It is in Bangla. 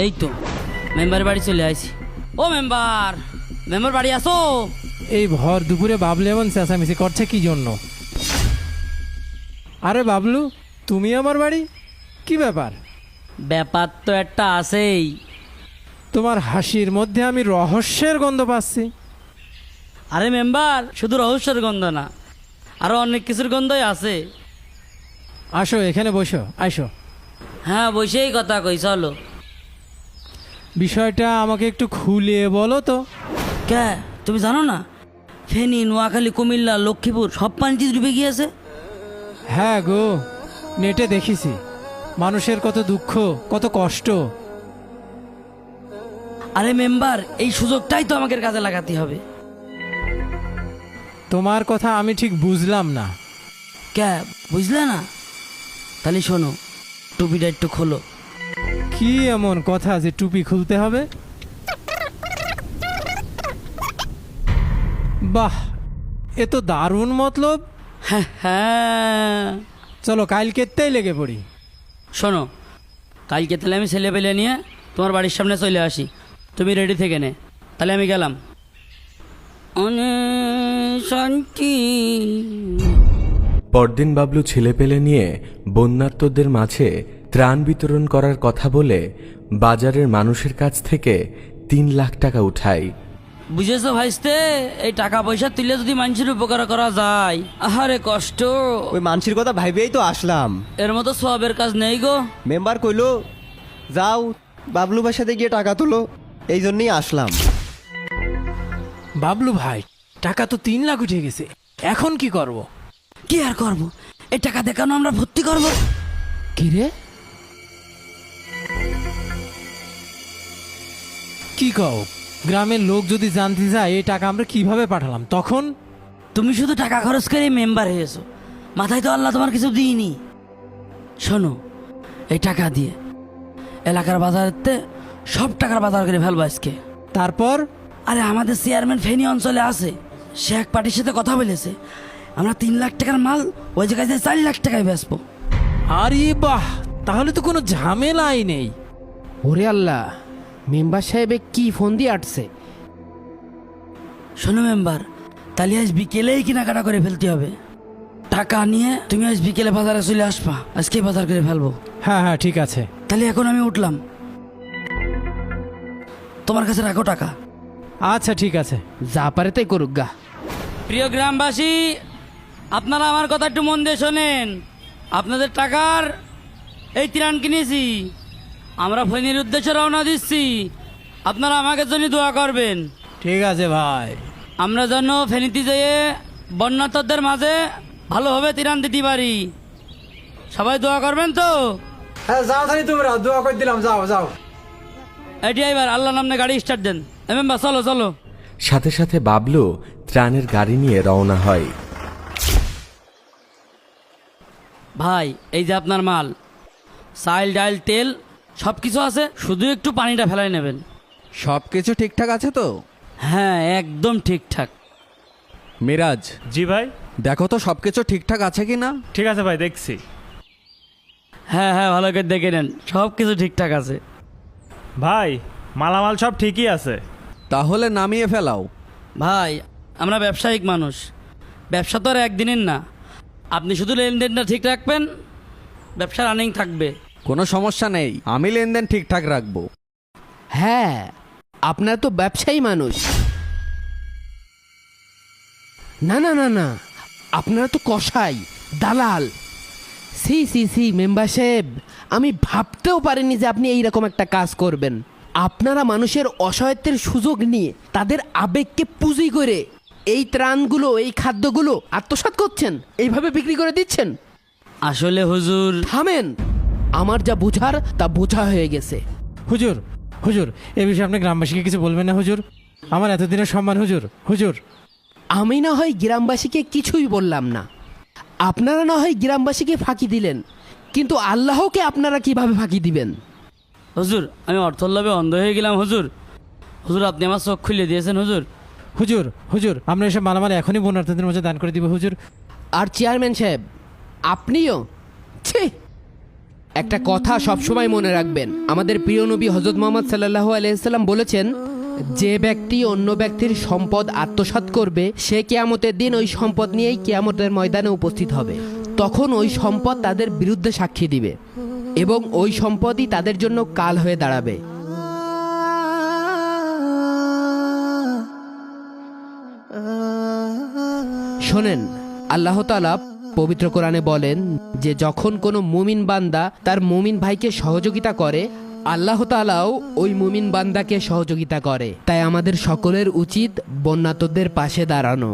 এই তো মেম্বারের বাড়ি চলে আইছি। ও মেম্বার, মেম্বার বাড়ি আসো। এই ভর দুপুরে বাবলু এমন চেঁচামেচি করছে কি জন্য? আরে বাবলু, তুমি আমার বাড়ি, কি ব্যাপার? ব্যাপার তো একটা আছেই। তোমার হাসির মধ্যে আমি রহস্যের গন্ধ পাচ্ছি। আরে মেম্বার, শুধু রহস্যের গন্ধ না, আরো অনেক কিছুর গন্ধই আছে। আসো এখানে বসো, আসো। হ্যাঁ, বসেই কথা কই, চলো। বিষয়টা আমাকে একটু খুলে বলো তো। কে, তুমি জানো না ফেনী, নোয়াখালী, কুমিল্লা, লক্ষ্মীপুর সব পানিতে ডুবে গিয়েছে? হ্যাঁ গো, নেটে দেখেছি মানুষের কত দুঃখ, কত কষ্ট। আরে মেম্বার, এই সুযোগটাই তো আমাকে কাজে লাগাতে হবে। তোমার কথা আমি ঠিক বুঝলাম না। কে, বুঝলে না? তাহলে শোনো, টুপিটা একটু খোলো। কি এমন কথা যে টুপি খুলতে হবে? বাহ, এ তো দারুণ মতলব। হ্যাঁ হ্যাঁ, চলো কালকেতেই লেগে পড়ি। শোনো, কালকে তাহলে আমি ছেলে পেলে নিয়ে তোমার বাড়ির সামনে চলে আসি, তুমি রেডি থেকে নে। তাহলে আমি গেলাম। অনেক শান্তি। পরদিন বাবলু ছেলেপেলে নিয়ে বন্যার্তদের মাঝে ত্রাণ বিতরণ করার কথা বলে বাজারের মানুষের কাছ থেকে 3 লাখ টাকা উঠায়। বুঝেছো ভাইস্তে, এই টাকা পয়সা তুলে যদি মানুষের উপকার করা যায়, আহারে কষ্ট। ওই মানসির কথা ভাইবেই তো আসলাম। এর মতো সবের কাজ নেই গো। মেম্বার কইলো যাও বাবলু ভাইয়ের সাথে গিয়ে টাকা তোলো, এই জন্যই আসলাম। বাবলু ভাই, টাকা তো 3 লাখ উঠে গেছে, এখন কি করব? কি আর করবো, এই টাকা দেখানো আমরা ভর্তি করবো। কি রে, কি কও? গ্রামের লোক যদি জানতে যায় এই টাকা আমরা কিভাবে পাঠালাম, তখন? তুমি শুধু টাকা খরচ করে মেম্বার হয়েছো, মাথায় তো আল্লাহ তোমার কিছু দিইনি। শোনো, এই টাকা দিয়ে এলাকার বাজারেতে সব টাকার বাজার করে ফেলবো আজকে। তারপর? আরে আমাদের চেয়ারম্যান ফেনী অঞ্চলে আছে, সে এক পার্টির সাথে কথা বলেছে, আমরা 3 লাখ টাকার মাল ওই জায়গায় 4 লাখ টাকায় বেচবো। আরে বাহ, তাহলে তো কোনো ঝামেলাই নেই। ওরে আল্লাহ, মেম্বার সাহেবে কি ফোন দিয়ে আসছে? শোনো মেম্বার, তাহলে আজ বিকেলেই কেনাকাটা করে ফেলতে হবে। টাকা নিয়ে তুমি আজ বিকেলে বাজারে চলে আসবা, আজকে বাজার করে ফেলবো। হ্যাঁ হ্যাঁ, ঠিক আছে। তাহলে এখন আমি উঠলাম, তোমার কাছে রাখো টাকা। আচ্ছা ঠিক আছে। যা পারে তাই করুক গা। প্রিয় গ্রামবাসী, আপনারা আমার কথা একটু মন দিয়ে শোনেন। আপনাদের টাকার এই ত্রাণ কিনেছি, আমরা ফেনীর উদ্দেশ্যে রওনা দিচ্ছি। আপনারা আমাকে জন্য দোয়া করবেন। ঠিক আছে ভাই। আমরা যেন ফেনীতে যেয়ে বন্যার্তদের মাঝে ভালোভাবে ত্রাণ দিতে পারি। সবাই দোয়া করবেন তো? হ্যাঁ যাও, তাহলে তোমরা দোয়া করে দিলাম, যাও যাও। এটি এবার আল্লাহ নামে গাড়ি স্টার্ট দেন। মেম্বার চলো চলো। সাথে সাথে বাবলু ত্রাণের গাড়ি নিয়ে রওনা হয়। ভাই, এই যে আপনার মাল, চাল ডাল তেল সব কিছু আছে, শুধু একটু পানিটা ফেলাই নেবেন। সব কিছু ঠিকঠাক আছে তো? হ্যাঁ, একদম ঠিকঠাক। মিরাজ, জি ভাই। দেখো তো সব কিছু ঠিকঠাক আছে কি না। ঠিক আছে ভাই, দেখছি। হ্যাঁ হ্যাঁ, ভালো করে দেখে নেন, সব কিছু ঠিকঠাক আছে। ভাই, মালামাল সব ঠিকই আছে। তাহলে নামিয়ে ফেলাও। ভাই, আমরা ব্যবসায়িক মানুষ, ব্যবসা তো আর একদিনের না। আপনি শুধু লেনদেনটা ঠিক রাখবেন, ব্যবসা রানিং থাকবে। কোনো সমস্যা নেই, আমি লেনদেন ঠিকঠাক রাখবো। হ্যাঁ, আপনার তো ব্যবসায়ী মানুষ। না না না না, আপনারা তো কসাই, দালাল। সি সি সি মেম্বার সাহেব, আমি ভাবতেও পারিনি যে আপনি এইরকম একটা কাজ করবেন। আপনারা মানুষের অসহায়ত্বের সুযোগ নিয়ে তাদের আবেগকে পুঁজি করে এই ত্রাণগুলো, এই খাদ্যগুলো আত্মসাৎ করছেন, এইভাবে বিক্রি করে দিচ্ছেন। আসলে হুজুর, থামেন, আমার যা বোঝার তা বোঝা হয়ে গেছে। হুজুর, হুজুর, এ বিষয়ে আপনি গ্রামবাসীকে কিছু বলবেন না হুজুর? আমার এতদিনের সম্মান হুজুর, হুজুর। আমি না হয় গ্রামবাসীকে কিছুই বললাম না, আপনারা না হয় গ্রামবাসীকে ফাঁকি দিলেন, কিন্তু আল্লাহকে আপনারা কিভাবে ফাঁকি দিবেন? হুজুর, আমি অর্থর লোভে অন্ধ হয়ে গেলাম হুজুর। হুজুর, আপনি আমার চোখ খুলে দিয়েছেন হুজুর। হুজুর, হুজুর, আমরা এসব মালামাল এখনই বন্যার্থীদের মধ্যে দান করে দিব হুজুর। আর চেয়ারম্যান সাহেব, আপনিও? ছি, একটা কথা সবসময় মনে রাখবেন, আমাদের প্রিয় নবী হজরত মোহাম্মদ সাল্লাল্লাহু আলাইহি সাল্লাম বলেছেন, যে ব্যক্তি অন্য ব্যক্তির সম্পদ আত্মসাৎ করবে সে কিয়ামতের দিন ওই সম্পদ নিয়েই কিয়ামতের ময়দানে উপস্থিত হবে। তখন ওই সম্পদ তাদের বিরুদ্ধে সাক্ষী দিবে এবং ওই সম্পদই তাদের জন্য কাল হয়ে দাঁড়াবে। শোনেন, আল্লাহ তাআলা পবিত্র কোরআনে বলেন যে যখন কোনো মুমিন বান্দা তার মুমিন ভাইকে সহযোগিতা করে, আল্লাহ তাআলাও ওই মুমিন বান্দাকে সহযোগিতা করে। তাই আমাদের সকলের উচিত বন্যাতদের পাশে দাঁড়ানো।